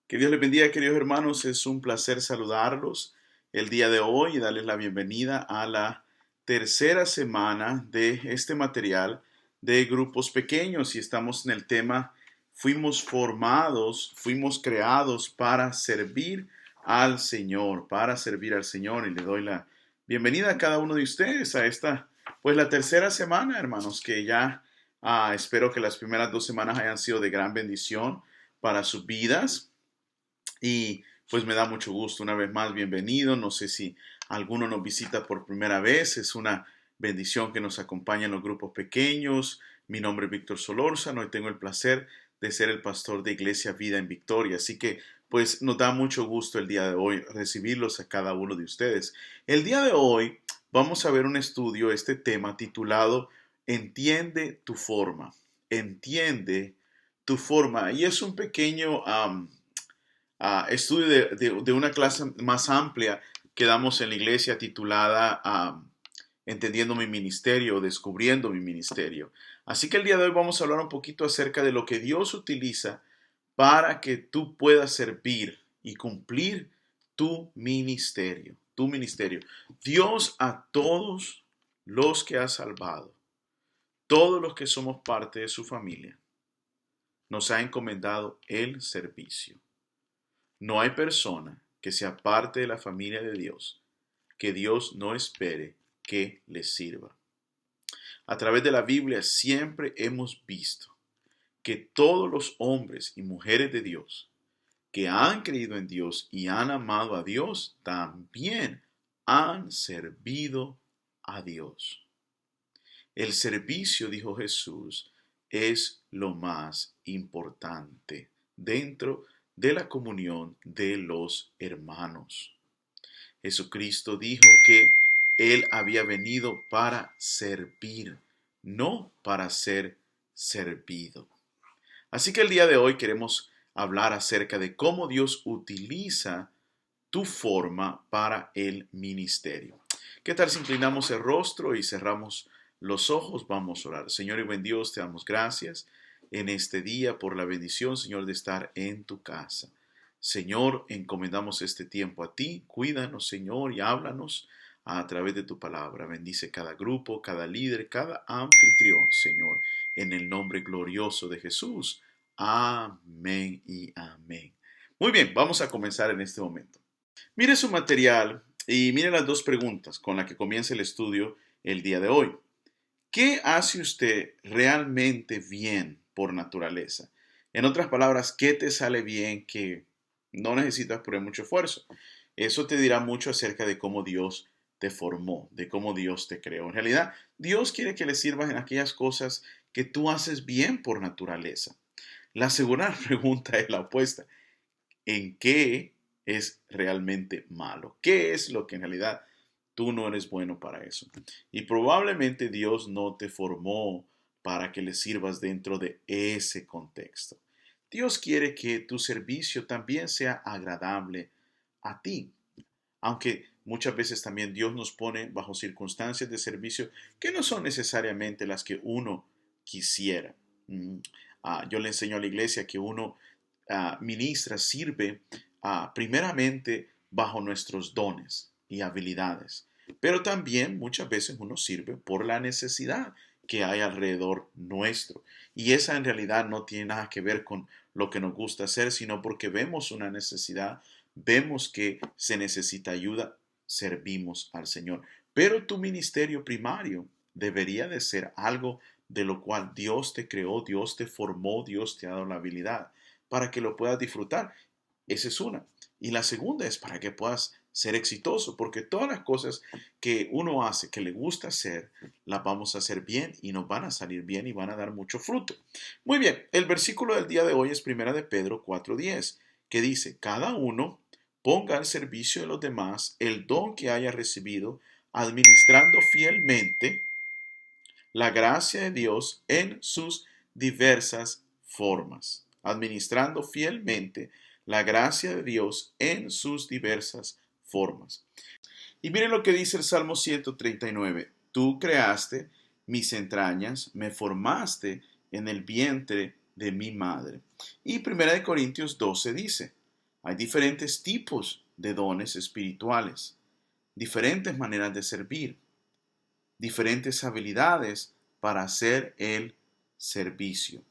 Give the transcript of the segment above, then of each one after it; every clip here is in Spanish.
Que Dios les bendiga, queridos hermanos. Es un placer saludarlos el día de hoy y darles la bienvenida a la tercera semana de este material de grupos pequeños. Y estamos en el tema, fuimos creados para servir al Señor, para servir al Señor. Y le doy la bienvenida a cada uno de ustedes a esta, pues la tercera semana, hermanos, que ya espero que las primeras 2 semanas hayan sido de gran bendición para sus vidas. Y pues me da mucho gusto una vez más, bienvenido. No sé si alguno nos visita por primera vez. Es una bendición que nos acompaña en los grupos pequeños. Mi nombre es Víctor Solórzano y tengo el placer de ser el pastor de Iglesia Vida en Victoria. Así que pues nos da mucho gusto el día de hoy recibirlos a cada uno de ustedes. El día de hoy vamos a ver un estudio, este tema titulado Entiende tu forma. Entiende tu forma. Y es un pequeño estudio de una clase más amplia que damos en la iglesia titulada Entendiendo mi ministerio o Descubriendo mi ministerio. Así que el día de hoy vamos a hablar un poquito acerca de lo que Dios utiliza para que tú puedas servir y cumplir tu ministerio. Tu ministerio. Dios a todos los que ha salvado, todos los que somos parte de su familia, nos ha encomendado el servicio. No hay persona que sea parte de la familia de Dios que Dios no espere que le sirva. A través de la Biblia siempre hemos visto que todos los hombres y mujeres de Dios que han creído en Dios y han amado a Dios también han servido a Dios. El servicio, dijo Jesús, es lo más importante dentro de la comunión de los hermanos. Jesucristo dijo que Él había venido para servir, no para ser servido. Así que el día de hoy queremos hablar acerca de cómo Dios utiliza tu forma para el ministerio. ¿Qué tal si inclinamos el rostro y cerramos los ojos? Vamos a orar. Señor y buen Dios, te damos gracias en este día por la bendición, Señor, de estar en tu casa. Señor, encomendamos este tiempo a ti. Cuídanos, Señor, y háblanos a través de tu palabra. Bendice cada grupo, cada líder, cada anfitrión, Señor, en el nombre glorioso de Jesús. Amén y amén. Muy bien, vamos a comenzar en este momento. Mire su material y mire las dos preguntas con las que comienza el estudio el día de hoy. ¿Qué hace usted realmente bien por naturaleza? En otras palabras, ¿qué te sale bien que no necesitas poner mucho esfuerzo? Eso te dirá mucho acerca de cómo Dios te formó, de cómo Dios te creó. En realidad, Dios quiere que le sirvas en aquellas cosas que tú haces bien por naturaleza. La segunda pregunta es la opuesta. ¿En qué es realmente malo? ¿Qué es lo que en realidad tú no eres bueno para eso? Y probablemente Dios no te formó para que le sirvas dentro de ese contexto. Dios quiere que tu servicio también sea agradable a ti, aunque muchas veces también Dios nos pone bajo circunstancias de servicio que no son necesariamente las que uno quisiera. Yo le enseño a la iglesia que uno ministra, sirve primeramente bajo nuestros dones y habilidades, pero también muchas veces uno sirve por la necesidad que hay alrededor nuestro. Y esa en realidad no tiene nada que ver con lo que nos gusta hacer, sino porque vemos una necesidad, vemos que se necesita ayuda, servimos al Señor. Pero tu ministerio primario debería de ser algo de lo cual Dios te creó, Dios te formó, Dios te ha dado la habilidad para que lo puedas disfrutar. Esa es una. Y la segunda es para que puedas ser exitoso, porque todas las cosas que uno hace, que le gusta hacer, las vamos a hacer bien y nos van a salir bien y van a dar mucho fruto. Muy bien, el versículo del día de hoy es primera de Pedro 4:10, que dice, cada uno ponga al servicio de los demás el don que haya recibido, administrando fielmente la gracia de Dios en sus diversas formas, administrando fielmente la gracia de Dios en sus diversas formas. Y miren lo que dice el Salmo 139. Tú creaste mis entrañas, me formaste en el vientre de mi madre. Y 1 Corintios 12 dice, Hay diferentes tipos de dones espirituales, diferentes maneras de servir, diferentes habilidades para hacer el servicio.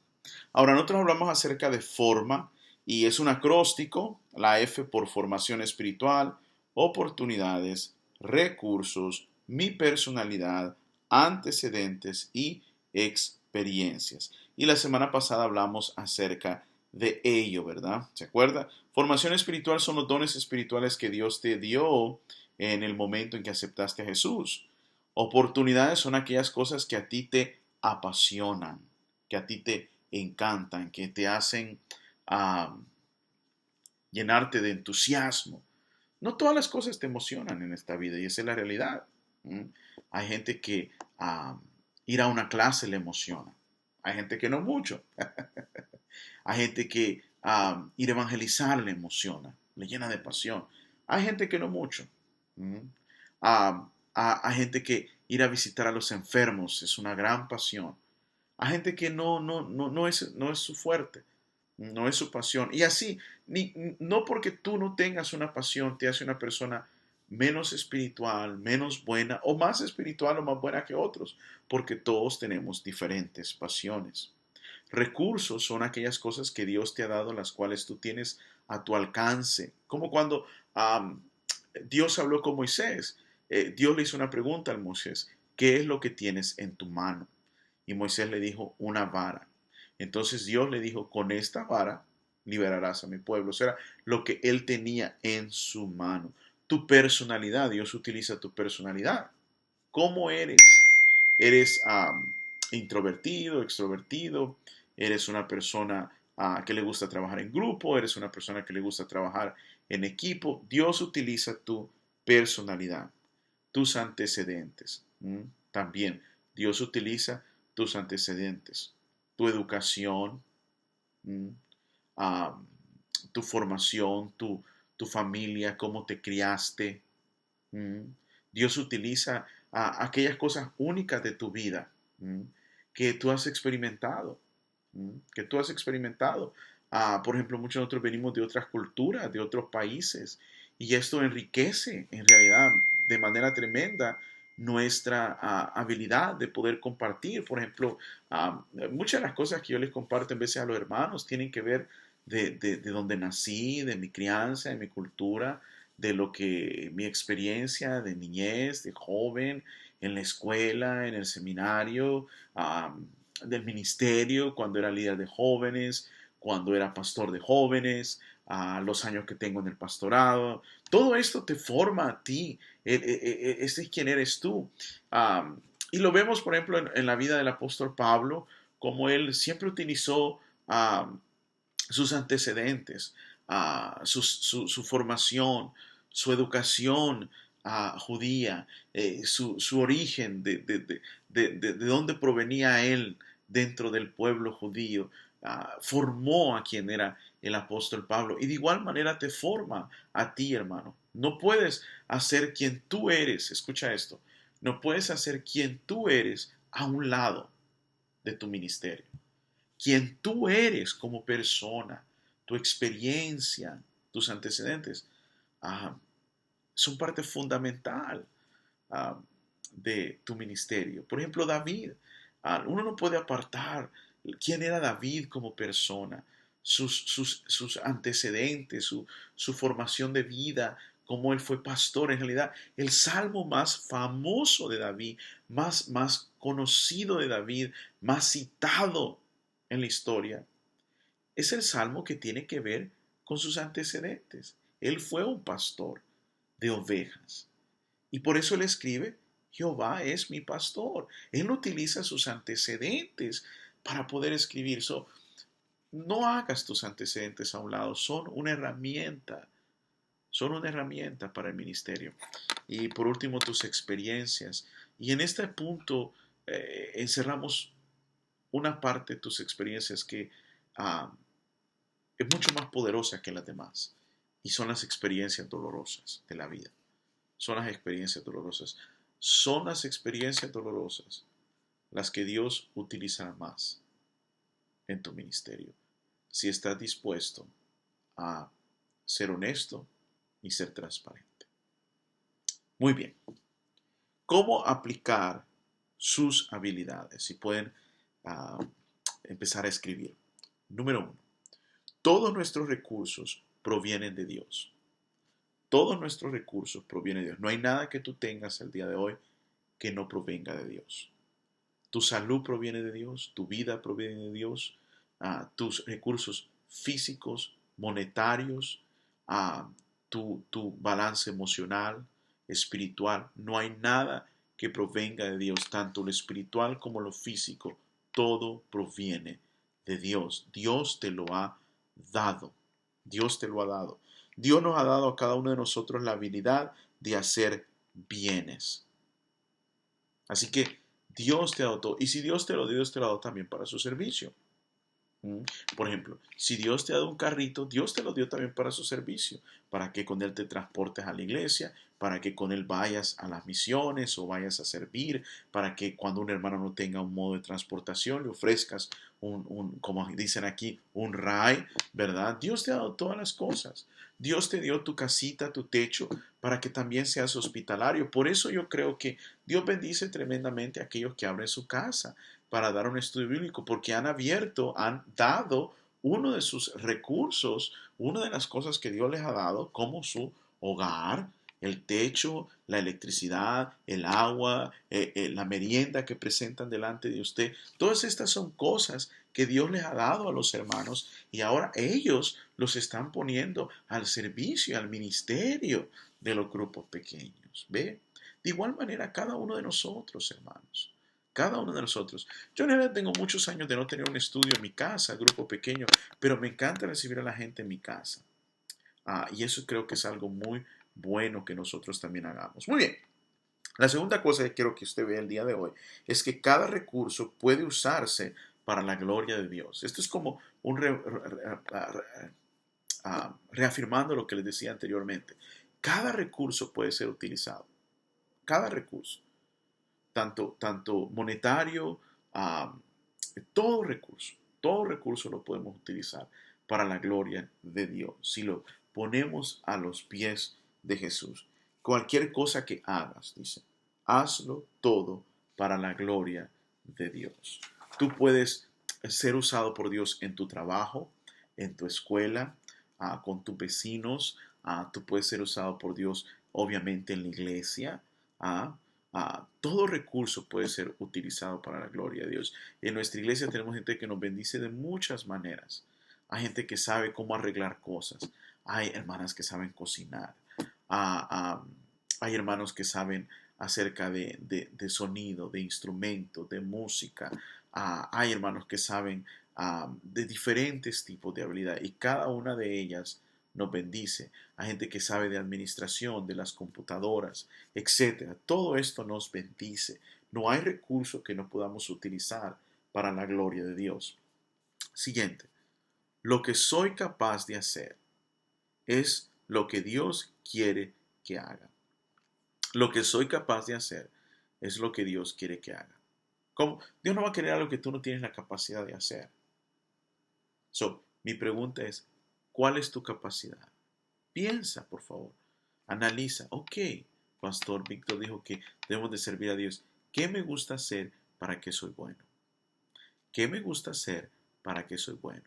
Ahora, nosotros hablamos acerca de forma y es un acróstico, la F por formación espiritual, oportunidades, recursos, mi personalidad, antecedentes y experiencias. Y la semana pasada hablamos acerca de ello, ¿verdad? ¿Se acuerda? Formación espiritual son los dones espirituales que Dios te dio en el momento en que aceptaste a Jesús. Oportunidades son aquellas cosas que a ti te apasionan, que a ti te encantan, que te hacen uh, llenarte de entusiasmo. No todas las cosas te emocionan en esta vida y esa es la realidad. ¿Mm? Hay gente que ir a una clase le emociona. Hay gente que no mucho. Hay gente que ir a evangelizar le emociona, le llena de pasión. Hay gente que no mucho. ¿Mm? Hay gente que ir a visitar a los enfermos es una gran pasión. Hay gente que no es su fuerte, no es su pasión. Y así, no porque tú no tengas una pasión te hace una persona menos espiritual, menos buena o más espiritual o más buena que otros, porque todos tenemos diferentes pasiones. Recursos son aquellas cosas que Dios te ha dado, las cuales tú tienes a tu alcance. Como cuando Dios habló con Moisés. Dios le hizo una pregunta a Moisés. ¿Qué es lo que tienes en tu mano? Y Moisés le dijo, una vara. Entonces Dios le dijo, con esta vara liberarás a mi pueblo. O sea, lo que él tenía en su mano. Tu personalidad, Dios utiliza tu personalidad. ¿Cómo eres? ¿Eres introvertido, extrovertido? ¿Eres una persona que le gusta trabajar en grupo? ¿Eres una persona que le gusta trabajar en equipo? Dios utiliza tu personalidad, tus antecedentes. También Dios utiliza tus antecedentes, tu educación, ¿m? Ah, tu formación, tu familia, cómo te criaste. ¿M? Dios utiliza aquellas cosas únicas de tu vida, ¿m? Que tú has experimentado, que tú has experimentado. Por ejemplo, muchos de nosotros venimos de otras culturas, de otros países, y esto enriquece en realidad de manera tremenda nuestra habilidad de poder compartir. Por ejemplo, muchas de las cosas que yo les comparto en veces a los hermanos tienen que ver de donde nací, de mi crianza, de mi cultura, de lo que mi experiencia de niñez, de joven, en la escuela, en el seminario, del ministerio, cuando era líder de jóvenes, cuando era pastor de jóvenes, los años que tengo en el pastorado. Todo esto te forma a ti. Este es quién eres tú. Y lo vemos, por ejemplo, en la vida del apóstol Pablo, como él siempre utilizó sus antecedentes, su formación, su educación judía, su origen, de dónde provenía él dentro del pueblo judío, formó a quien era el apóstol Pablo. Y de igual manera te forma a ti, hermano. No puedes hacer quien tú eres, escucha esto, no puedes hacer quien tú eres a un lado de tu ministerio. Quien tú eres como persona, tu experiencia, tus antecedentes, ah, son parte fundamental ah, de tu ministerio. Por ejemplo, David. Uno no puede apartar quién era David como persona, sus antecedentes, su formación de vida, cómo él fue pastor. En realidad, el salmo más famoso de David, más conocido de David, más citado en la historia, es el salmo que tiene que ver con sus antecedentes. Él fue un pastor de ovejas. Y por eso él escribe, Jehová es mi pastor. Él utiliza sus antecedentes para poder escribir. No hagas tus antecedentes a un lado, son una herramienta para el ministerio. Y por último, tus experiencias. Y en este punto encerramos una parte de tus experiencias que uh, es mucho más poderosa que las demás. Y son las experiencias dolorosas de la vida. Son las experiencias dolorosas. Son las experiencias dolorosas las que Dios utilizará más en tu ministerio. Si estás dispuesto a ser honesto y ser transparente. Muy bien. ¿Cómo aplicar sus habilidades? Si pueden empezar a escribir. Número 1. Todos nuestros recursos provienen de Dios. Todos nuestros recursos provienen de Dios. No hay nada que tú tengas el día de hoy que no provenga de Dios. Tu salud proviene de Dios, tu vida proviene de Dios, tus recursos físicos, monetarios, tu balance emocional, espiritual. No hay nada que provenga de Dios, tanto lo espiritual como lo físico. Todo proviene de Dios. Dios te lo ha dado. Dios te lo ha dado. Dios nos ha dado a cada uno de nosotros la habilidad de hacer bienes. Así que Dios te ha dado todo. Y si Dios te lo dio, Dios te lo ha dado también para su servicio. Por ejemplo, si Dios te ha dado un carrito, Dios te lo dio también para su servicio, para que con él te transportes a la iglesia, para que con él vayas a las misiones o vayas a servir, para que cuando un hermano no tenga un modo de transportación, le ofrezcas como dicen aquí, un ride, ¿verdad? Dios te ha dado todas las cosas. Dios te dio tu casita, tu techo, para que también seas hospitalario. Por eso yo creo que Dios bendice tremendamente a aquellos que abren su casa para dar un estudio bíblico, porque han dado uno de sus recursos, una de las cosas que Dios les ha dado, como su hogar, el techo, la electricidad, el agua, la merienda que presentan delante de usted. Todas estas son cosas que Dios les ha dado a los hermanos y ahora ellos los están poniendo al servicio, al ministerio de los grupos pequeños. ¿Ve? De igual manera, cada uno de nosotros, hermanos. Cada uno de nosotros. Yo en realidad tengo muchos años de no tener un estudio en mi casa, grupo pequeño, pero me encanta recibir a la gente en mi casa. Y eso creo que es algo muy bueno que nosotros también hagamos. Muy bien. La segunda cosa que quiero que usted vea el día de hoy es que cada recurso puede usarse para la gloria de Dios. Esto es como reafirmando lo que les decía anteriormente. Cada recurso puede ser utilizado. Cada recurso. Tanto monetario, todo recurso lo podemos utilizar para la gloria de Dios, si lo ponemos a los pies de Jesús. Cualquier cosa que hagas, dice, hazlo todo para la gloria de Dios. Tú puedes ser usado por Dios en tu trabajo, en tu escuela, con tus vecinos. Tú puedes ser usado por Dios, obviamente, en la iglesia. Todo recurso puede ser utilizado para la gloria de Dios. En nuestra iglesia tenemos gente que nos bendice de muchas maneras. Hay gente que sabe cómo arreglar cosas. Hay hermanas que saben cocinar. Hay hermanos que saben acerca de sonido, de instrumento, de música. Hay hermanos que saben de diferentes tipos de habilidad y cada una de ellas nos bendice. Hay gente que sabe de administración, de las computadoras, etcétera. Todo esto nos bendice. No hay recurso que no podamos utilizar para la gloria de Dios. Siguiente. Lo que soy capaz de hacer es lo que Dios quiere que haga. Lo que soy capaz de hacer es lo que Dios quiere que haga. ¿Cómo? Dios no va a querer algo que tú no tienes la capacidad de hacer. Mi pregunta es, ¿cuál es tu capacidad? Piensa, por favor. Analiza. Ok, Pastor Víctor dijo que debemos de servir a Dios. ¿Qué me gusta hacer para que soy bueno? ¿Qué me gusta hacer para que soy bueno?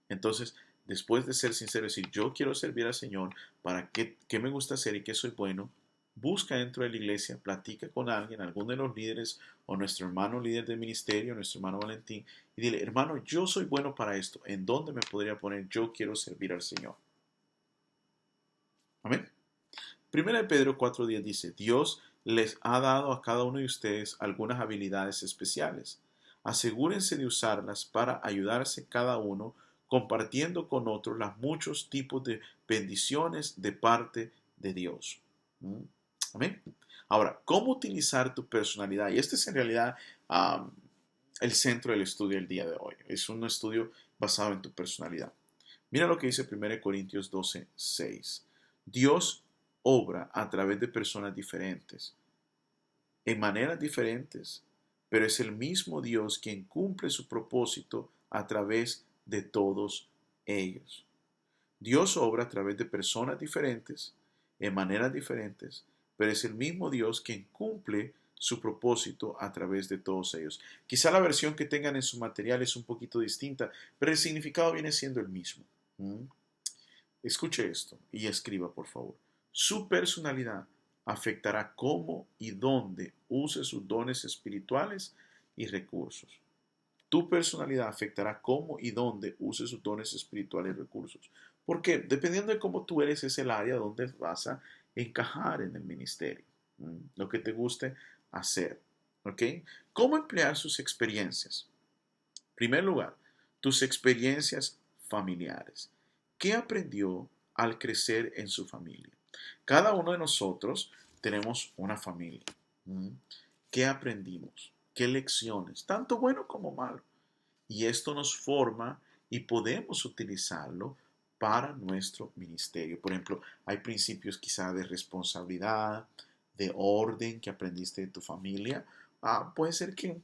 Entonces, después de ser sincero y decir, yo quiero servir al Señor, ¿para qué me gusta hacer y qué soy bueno? Busca dentro de la iglesia, platica con alguien, alguno de los líderes o nuestro hermano líder de ministerio, nuestro hermano Valentín, y dile, hermano, yo soy bueno para esto. ¿En dónde me podría poner? Yo quiero servir al Señor. Amén. Primera de Pedro 4:10 dice, Dios les ha dado a cada uno de ustedes algunas habilidades especiales. Asegúrense de usarlas para ayudarse cada uno, compartiendo con otros los muchos tipos de bendiciones de parte de Dios. Amén. Ahora, ¿cómo utilizar tu personalidad? Y este es en realidad el centro del estudio del día de hoy. Es un estudio basado en tu personalidad. Mira lo que dice 1 Corintios 12:6. Dios obra a través de personas diferentes, en maneras diferentes, pero es el mismo Dios quien cumple su propósito a través de todos ellos. Dios obra a través de personas diferentes, en maneras diferentes, pero es el mismo Dios quien cumple su propósito a través de todos ellos. Quizá la versión que tengan en su material es un poquito distinta, pero el significado viene siendo el mismo. ¿Mm? Escuche esto y escriba, por favor. Su personalidad afectará cómo y dónde use sus dones espirituales y recursos. Tu personalidad afectará cómo y dónde uses sus dones espirituales y recursos. Porque dependiendo de cómo tú eres, es el área donde vas a encajar en el ministerio. Lo que te guste hacer. ¿Ok? ¿Cómo emplear sus experiencias? En primer lugar, tus experiencias familiares. ¿Qué aprendió al crecer en su familia? Cada uno de nosotros tenemos una familia. ¿Mm? ¿Qué aprendimos? ¿Qué lecciones? Tanto bueno como malo. Y esto nos forma y podemos utilizarlo para nuestro ministerio. Por ejemplo, hay principios quizá de responsabilidad, de orden que aprendiste de tu familia. Puede ser que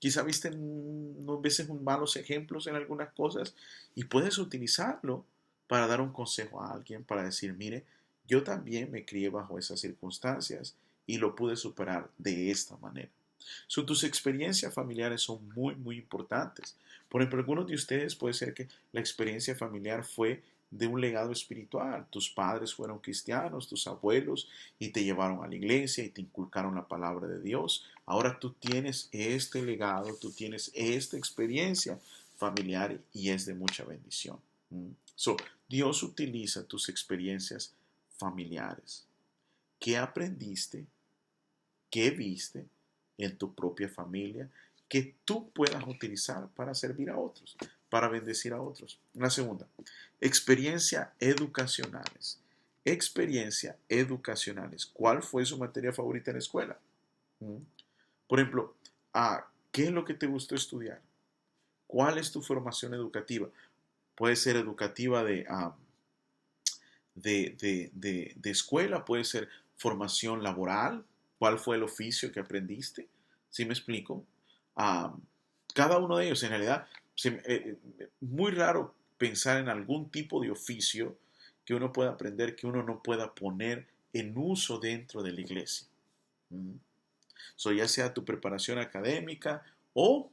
quizá viste unas veces malos ejemplos en algunas cosas y puedes utilizarlo para dar un consejo a alguien, para decir, mire, yo también me crié bajo esas circunstancias y lo pude superar de esta manera. Tus experiencias familiares son muy, muy importantes. Por ejemplo, algunos de ustedes puede ser que la experiencia familiar fue de un legado espiritual. Tus padres fueron cristianos, tus abuelos, y te llevaron a la iglesia y te inculcaron la palabra de Dios. Ahora tú tienes este legado, tú tienes esta experiencia familiar y es de mucha bendición. So, Dios utiliza tus experiencias familiares. ¿Qué aprendiste? ¿Qué viste en tu propia familia que tú puedas utilizar para servir a otros, para bendecir a otros? La segunda, experiencia educacionales. Experiencia educacionales. ¿Cuál fue su materia favorita en la escuela? ¿Mm? Por ejemplo, ¿qué es lo que te gustó estudiar? ¿Cuál es tu formación educativa? Puede ser educativa de escuela, puede ser formación laboral, cuál fue el oficio que aprendiste, ¿sí me explico? Ah, cada uno de ellos, en realidad, muy raro pensar en algún tipo de oficio que uno pueda aprender, que uno no pueda poner en uso dentro de la iglesia. ¿Mm? Ya sea tu preparación académica o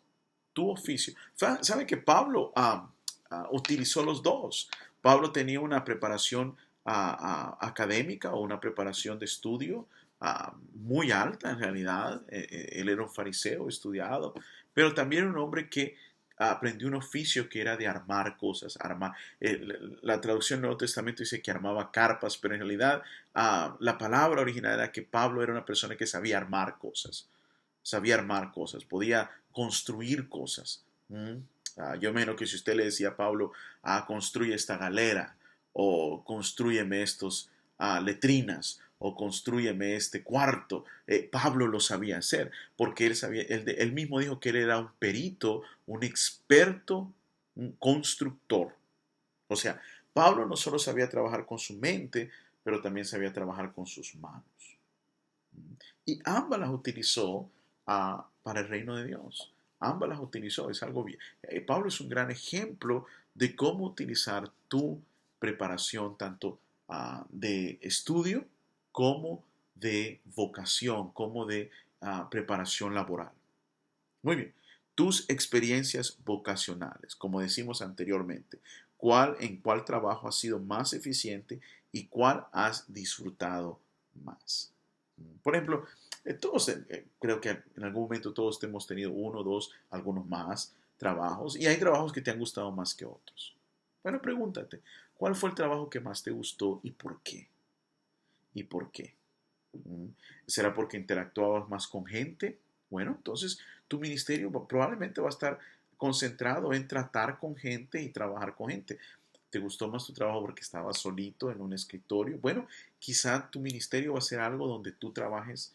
tu oficio. ¿Sabe que Pablo utilizó los dos? Pablo tenía una preparación académica o una preparación de estudio muy alta en realidad. Él era un fariseo estudiado, pero también un hombre que aprendió un oficio que era de armar cosas. La traducción del Nuevo Testamento dice que armaba carpas, pero en realidad la palabra original era que Pablo era una persona que sabía armar cosas, podía construir cosas. Yo menos que si usted le decía a Pablo, construye esta galera, o construyeme estos letrinas, o construyeme este cuarto, Pablo lo sabía hacer, porque él sabía, él mismo dijo que él era un perito, un experto, un constructor. O sea, Pablo no solo sabía trabajar con su mente, pero también sabía trabajar con sus manos. Y ambas las utilizó para el reino de Dios. Ambas las utilizó, es algo bien. Pablo es un gran ejemplo de cómo utilizar tu preparación tanto de estudio como de vocación, como de preparación laboral. Muy bien, tus experiencias vocacionales, como decimos anteriormente, en cuál trabajo has sido más eficiente y cuál has disfrutado más. Por ejemplo, todos, creo que en algún momento todos hemos tenido uno, dos, algunos más trabajos y hay trabajos que te han gustado más que otros. Bueno, pregúntate, ¿cuál fue el trabajo que más te gustó y por qué? ¿Y por qué? Mm, ¿Será porque interactuabas más con gente? Bueno, entonces tu ministerio probablemente va a estar concentrado en tratar con gente y trabajar con gente. ¿Te gustó más tu trabajo porque estabas solito en un escritorio? Bueno, quizá tu ministerio va a ser algo donde tú trabajes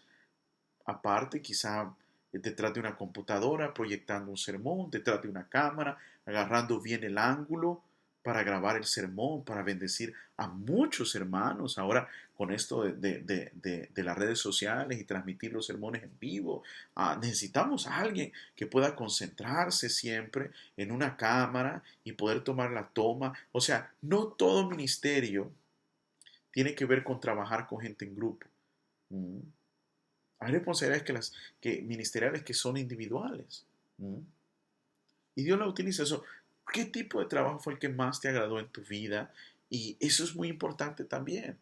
aparte, quizá detrás de una computadora, proyectando un sermón, detrás de una cámara, agarrando bien el ángulo para grabar el sermón, para bendecir a muchos hermanos. Ahora con esto de las redes sociales y transmitir los sermones en vivo, necesitamos a alguien que pueda concentrarse siempre en una cámara y poder tomar la toma. O sea, no todo ministerio tiene que ver con trabajar con gente en grupo. Mm. Hay responsabilidades ministeriales que son individuales. Mm. Y Dios la utiliza eso. ¿Qué tipo de trabajo fue el que más te agradó en tu vida? Y eso es muy importante también.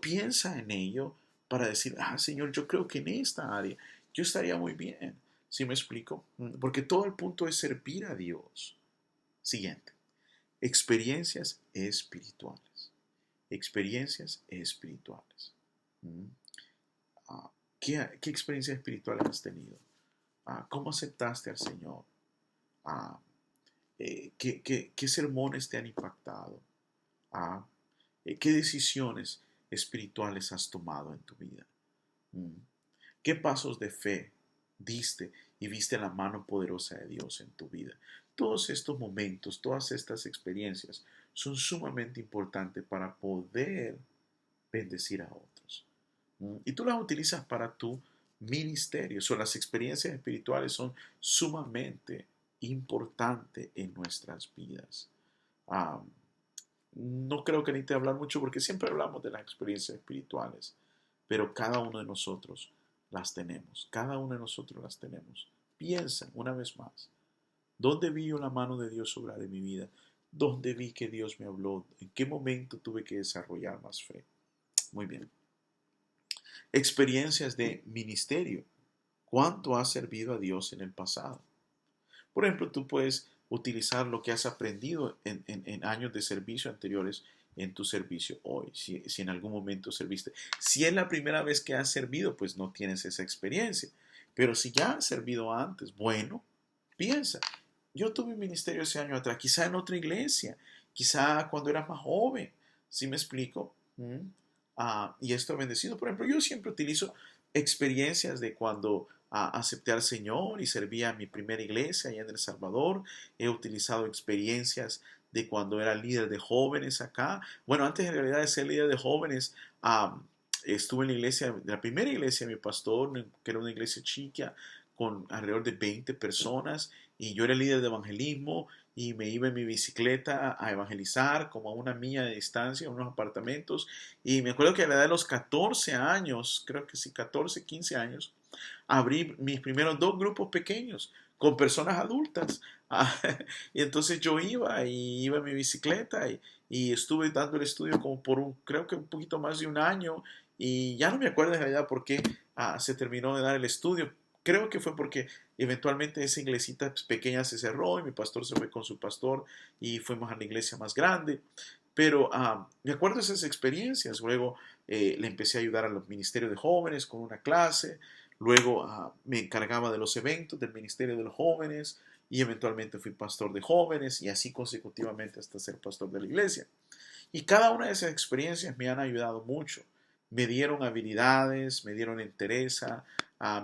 Piensa en ello para decir, Señor, yo creo que en esta área yo estaría muy bien. ¿Sí me explico? Porque todo el punto es servir a Dios. Siguiente. Experiencias espirituales. Experiencias espirituales. Mm. ¿Qué experiencias espirituales has tenido? ¿Cómo aceptaste al Señor? Ah, ¿qué sermones te han impactado? Ah, ¿qué decisiones espirituales has tomado en tu vida? Mm. ¿Qué pasos de fe diste y viste la mano poderosa de Dios en tu vida? Todos estos momentos, todas estas experiencias son sumamente importantes para poder bendecir a otros. Y tú las utilizas para tu ministerio. Las experiencias espirituales son sumamente importantes en nuestras vidas. Ah, no creo que necesite hablar mucho porque siempre hablamos de las experiencias espirituales, pero cada uno de nosotros las tenemos. Cada uno de nosotros las tenemos. Piensa una vez más. ¿Dónde vi yo la mano de Dios obrar en mi vida? ¿Dónde vi que Dios me habló? ¿En qué momento tuve que desarrollar más fe? Muy bien. Experiencias de ministerio. ¿Cuánto has servido a Dios en el pasado? Por ejemplo, tú puedes utilizar lo que has aprendido en años de servicio anteriores en tu servicio hoy, si en algún momento serviste. Si es la primera vez que has servido, pues no tienes esa experiencia. Pero si ya has servido antes, bueno, piensa. Yo tuve un ministerio ese año atrás, quizá en otra iglesia, quizá cuando eras más joven. ¿Sí me explico? Y esto ha bendecido. Por ejemplo, yo siempre utilizo experiencias de cuando acepté al Señor y serví a mi primera iglesia allá en El Salvador. He utilizado experiencias de cuando era líder de jóvenes acá. Bueno, antes en realidad de ser líder de jóvenes, estuve en la iglesia, la primera iglesia de mi pastor, que era una iglesia chica, con alrededor de 20 personas, y yo era líder de evangelismo y me iba en mi bicicleta a evangelizar como a una milla de distancia, a unos apartamentos, y me acuerdo que a la edad de los 14 años, creo que sí, 14, 15 años, abrí mis primeros dos grupos pequeños con personas adultas. Y entonces yo iba en mi bicicleta y estuve dando el estudio como creo que un poquito más de un año, y ya no me acuerdo en realidad por qué se terminó de dar el estudio. Creo que fue porque eventualmente esa iglesita pequeña se cerró y mi pastor se fue con su pastor y fuimos a la iglesia más grande. Pero me acuerdo de esas experiencias. Luego le empecé a ayudar a los ministerios de jóvenes con una clase. Luego me encargaba de los eventos del ministerio de los jóvenes y eventualmente fui pastor de jóvenes y así consecutivamente hasta ser pastor de la iglesia. Y cada una de esas experiencias me han ayudado mucho. Me dieron habilidades, me dieron entereza,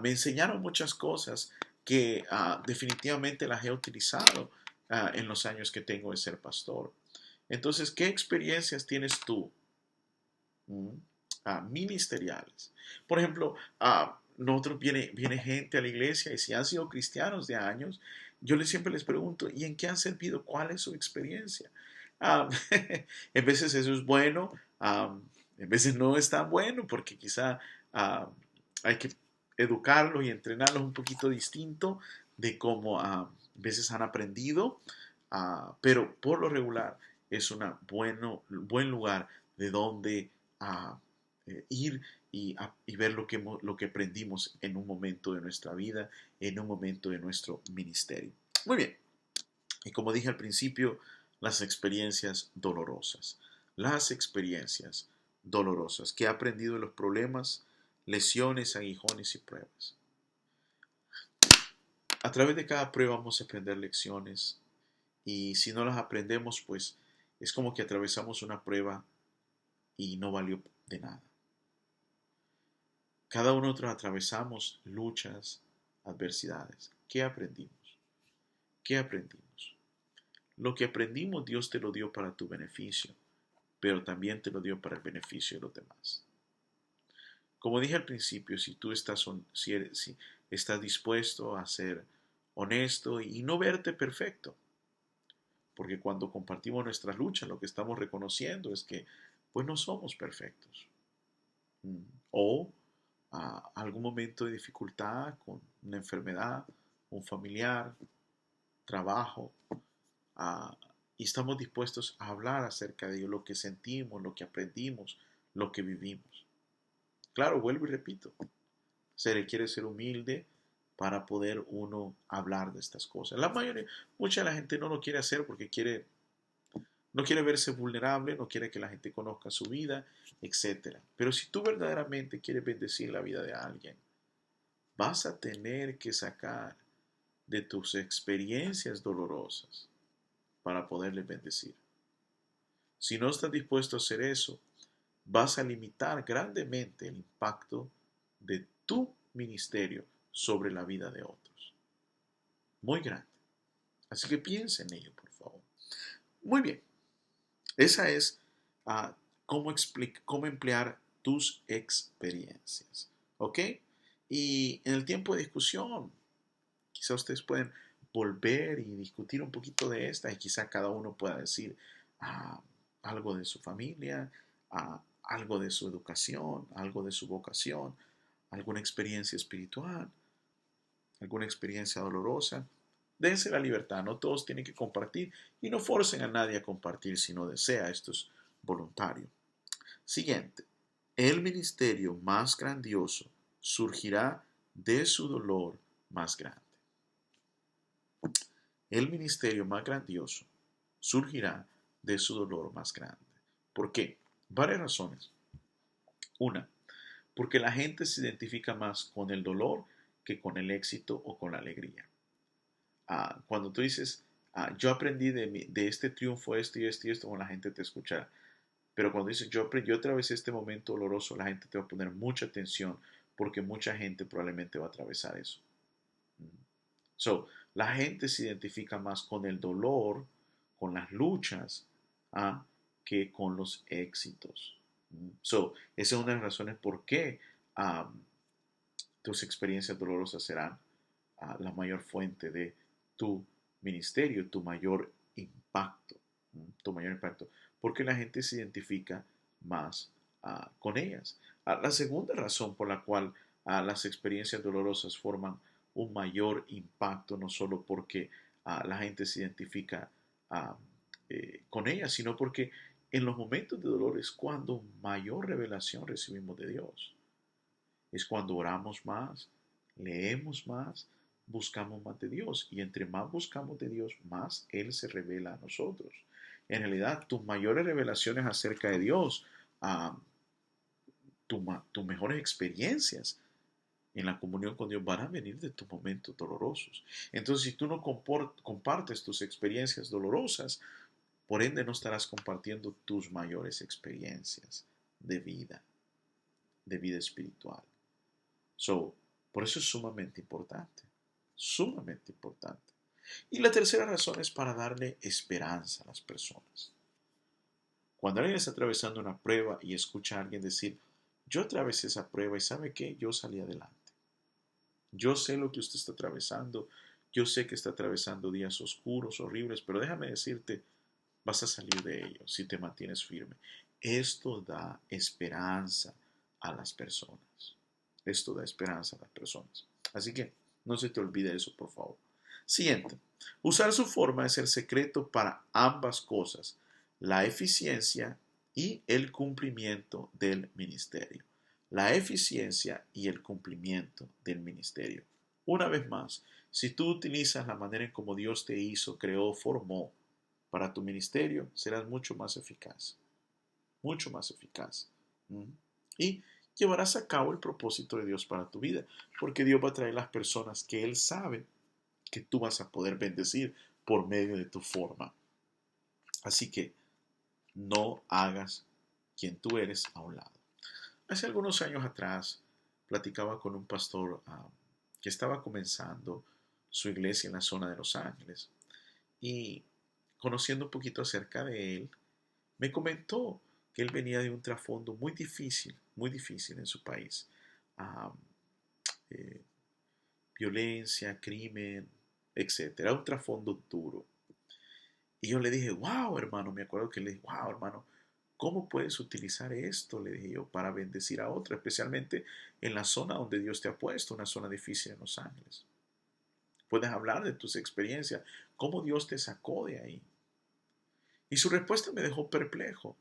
me enseñaron muchas cosas que definitivamente las he utilizado en los años que tengo de ser pastor. Entonces, ¿qué experiencias tienes tú mm, ministeriales? Por ejemplo, nosotros viene gente a la iglesia y si han sido cristianos de años, yo siempre les pregunto, ¿y en qué han servido? ¿Cuál es su experiencia? Ah, en veces eso es bueno, en veces no es tan bueno porque quizá ah, hay que educarlos y entrenarlos un poquito distinto de cómo a veces han aprendido, pero por lo regular es un buen lugar de donde ir y ver lo que aprendimos en un momento de nuestra vida, en un momento de nuestro ministerio. Muy bien. Y como dije al principio, las experiencias dolorosas. Las experiencias dolorosas que he aprendido de los problemas, lesiones, aguijones y pruebas. A través de cada prueba vamos a aprender lecciones y si no las aprendemos, pues es como que atravesamos una prueba y no valió de nada. Cada uno de nosotros atravesamos luchas, adversidades. ¿Qué aprendimos? ¿Qué aprendimos? Lo que aprendimos Dios te lo dio para tu beneficio, pero también te lo dio para el beneficio de los demás. Como dije al principio, si tú estás, si estás dispuesto a ser honesto y no verte perfecto, porque cuando compartimos nuestras luchas, lo que estamos reconociendo es que pues no somos perfectos. O algún momento de dificultad con una enfermedad, un familiar, trabajo, ah, y estamos dispuestos a hablar acerca de ello, lo que sentimos, lo que aprendimos, lo que vivimos. Claro, vuelvo y repito, se requiere ser humilde para poder uno hablar de estas cosas. Mucha de la gente no lo quiere hacer porque no quiere verse vulnerable, no quiere que la gente conozca su vida, etc. Pero si tú verdaderamente quieres bendecir la vida de alguien, vas a tener que sacar de tus experiencias dolorosas para poderles bendecir. Si no estás dispuesto a hacer eso, vas a limitar grandemente el impacto de tu ministerio sobre la vida de otros. Muy grande. Así que piensa en ello, por favor. Muy bien. Esa es uh, cómo emplear tus experiencias. ¿Ok? Y en el tiempo de discusión, quizá ustedes pueden volver y discutir un poquito de esta y quizá cada uno pueda decir algo de su familia, algo de su educación, algo de su vocación, alguna experiencia espiritual, alguna experiencia dolorosa. Dense la libertad, no todos tienen que compartir y no forcen a nadie a compartir si no desea, esto es voluntario. Siguiente, el ministerio más grandioso surgirá de su dolor más grande. El ministerio más grandioso surgirá de su dolor más grande. ¿Por qué? Varias razones. Una, porque la gente se identifica más con el dolor que con el éxito o con la alegría. Cuando tú dices, yo aprendí de este triunfo, esto y esto y esto, bueno, la gente te escuchará. Pero cuando dices, yo atravesé este momento doloroso, la gente te va a poner mucha atención porque mucha gente probablemente va a atravesar eso. So, la gente se identifica más con el dolor, con las luchas, que con los éxitos. So, esa es una de las razones por qué tus experiencias dolorosas serán la mayor fuente de tu ministerio, tu mayor impacto. Tu mayor impacto. Porque la gente se identifica más con ellas. La segunda razón por la cual las experiencias dolorosas forman un mayor impacto, no solo porque la gente se identifica con ellas, sino porque en los momentos de dolor es cuando mayor revelación recibimos de Dios. Es cuando oramos más, leemos más, buscamos más de Dios. Y entre más buscamos de Dios, más Él se revela a nosotros. En realidad, tus mayores revelaciones acerca de Dios, tus mejores experiencias en la comunión con Dios van a venir de tus momentos dolorosos. Entonces, si tú no compartes tus experiencias dolorosas, por ende no estarás compartiendo tus mayores experiencias de vida espiritual. Por eso es sumamente importante, sumamente importante. Y la tercera razón es para darle esperanza a las personas. Cuando alguien está atravesando una prueba y escucha a alguien decir, yo atravesé esa prueba y ¿sabe qué? Yo salí adelante. Yo sé lo que usted está atravesando, yo sé que está atravesando días oscuros, horribles, pero déjame decirte, vas a salir de ello si te mantienes firme. Esto da esperanza a las personas. Esto da esperanza a las personas. Así que no se te olvide eso, por favor. Siguiente. Usar su forma es el secreto para ambas cosas, la eficiencia y el cumplimiento del ministerio. La eficiencia y el cumplimiento del ministerio. Una vez más, si tú utilizas la manera en como Dios te hizo, creó, formó para tu ministerio, serás mucho más eficaz. Mucho más eficaz. Y llevarás a cabo el propósito de Dios para tu vida, porque Dios va a traer las personas que Él sabe que tú vas a poder bendecir por medio de tu forma. Así que no hagas quien tú eres a un lado. Hace algunos años atrás platicaba con un pastor que estaba comenzando su iglesia en la zona de Los Ángeles y conociendo un poquito acerca de él, me comentó que él venía de un trasfondo muy difícil en su país. Ah, eh, Violencia, crimen, etcétera. Un trasfondo duro. Y yo le dije, wow, hermano, me acuerdo que le dije, wow, hermano, ¿cómo puedes utilizar esto? Le dije yo, para bendecir a otro, especialmente en la zona donde Dios te ha puesto, una zona difícil en Los Ángeles. Puedes hablar de tus experiencias, cómo Dios te sacó de ahí. Y su respuesta me dejó perplejo,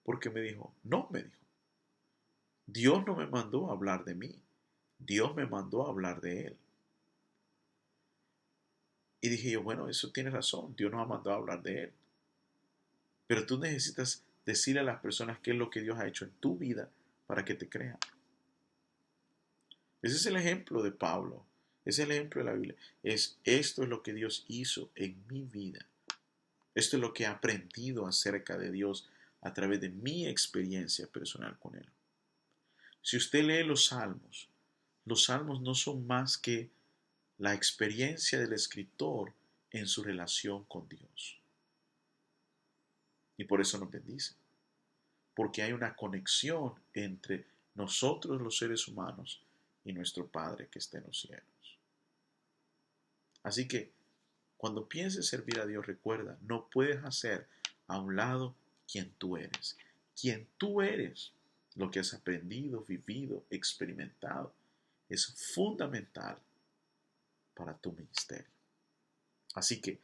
porque me dijo, no, me dijo, Dios no me mandó a hablar de mí, Dios me mandó a hablar de Él. Y dije yo, bueno, eso tiene razón, Dios nos ha mandado a hablar de Él. Pero tú necesitas decirle a las personas qué es lo que Dios ha hecho en tu vida para que te crean. Ese es el ejemplo de Pablo. Ese es el ejemplo de la Biblia. Esto es lo que Dios hizo en mi vida. Esto es lo que he aprendido acerca de Dios a través de mi experiencia personal con Él. Si usted lee los salmos no son más que la experiencia del escritor en su relación con Dios. Y por eso nos bendice. Porque hay una conexión entre nosotros los seres humanos y nuestro Padre que está en los cielos. Así que cuando pienses servir a Dios, recuerda, no puedes hacer a un lado quien tú eres. Quien tú eres, lo que has aprendido, vivido, experimentado, es fundamental para tu ministerio. Así que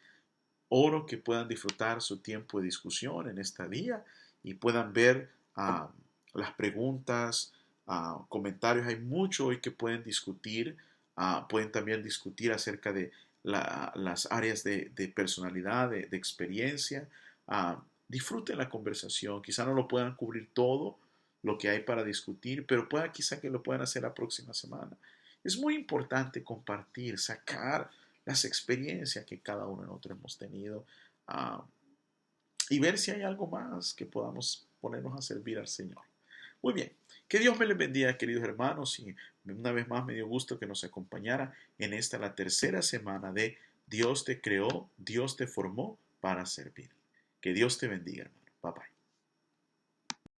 oro que puedan disfrutar su tiempo de discusión en este día y puedan ver las preguntas, comentarios. Hay mucho hoy que pueden discutir. Pueden también discutir acerca de las áreas de personalidad, de experiencia. Disfruten la conversación. Quizá no lo puedan cubrir todo lo que hay para discutir, pero quizá que lo puedan hacer la próxima semana. Es muy importante compartir, sacar las experiencias que cada uno de nosotros hemos tenido y ver si hay algo más que podamos ponernos a servir al Señor. Muy bien, que Dios me les bendiga, queridos hermanos, y una vez más me dio gusto que nos acompañara en esta, la tercera semana de Dios te creó, Dios te formó para servir. Que Dios te bendiga, hermano. Bye bye.